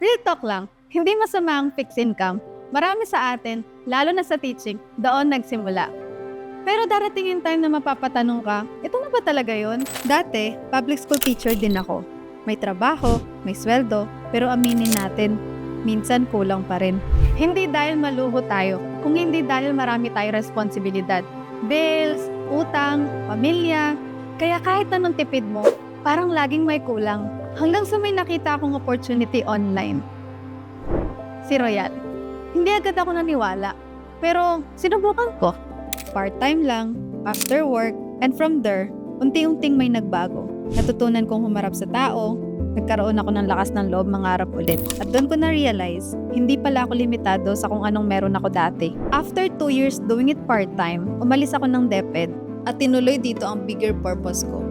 Real talk lang, hindi masama ang fixed income. Marami sa atin, lalo na sa teaching, doon nagsimula. Pero darating yung time na mapapatanong ka, ito na ba talaga yun? Dati, public school teacher din ako. May trabaho, may sweldo, pero aminin natin, minsan kulang pa rin. Hindi dahil maluho tayo, kung hindi dahil marami tayong responsibilidad. Bills, utang, pamilya. Kaya kahit anong tipid mo, parang laging may kulang. Hanggang sa may nakita akong opportunity online. Si Royal. Hindi agad ako naniwala. Pero sinubukan ko. Part-time lang, after work, and from there, unti-unting may nagbago. Natutunan kong humarap sa tao, nagkaroon ako ng lakas ng loob mangarap ulit. At doon ko na-realize, hindi pala ako limitado sa kung anong meron ako dati. After 2 years doing it part-time, umalis ako ng DepEd at tinuloy dito ang bigger purpose ko.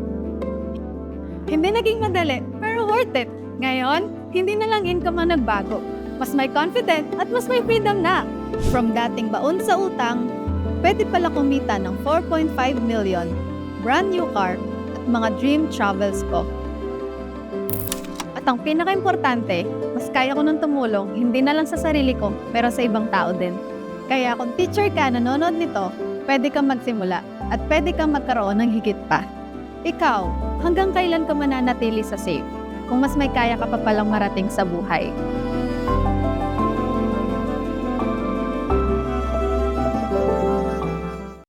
Hindi naging madali, pero worth it. Ngayon, hindi na lang income ang nagbago. Mas may confident at mas may freedom na. From dating baon sa utang, pwede pala kumita ng 4.5 million, brand new car, at mga dream travels ko. At ang pinaka-importante, mas kaya ko nang tumulong, hindi na lang sa sarili ko, pero sa ibang tao din. Kaya kung teacher ka nanonood nito, pwede kang magsimula at pwede kang magkaroon ng higit pa. Ikaw, hanggang kailan ka mananatili sa safe? Kung mas may kaya ka pa palang marating sa buhay.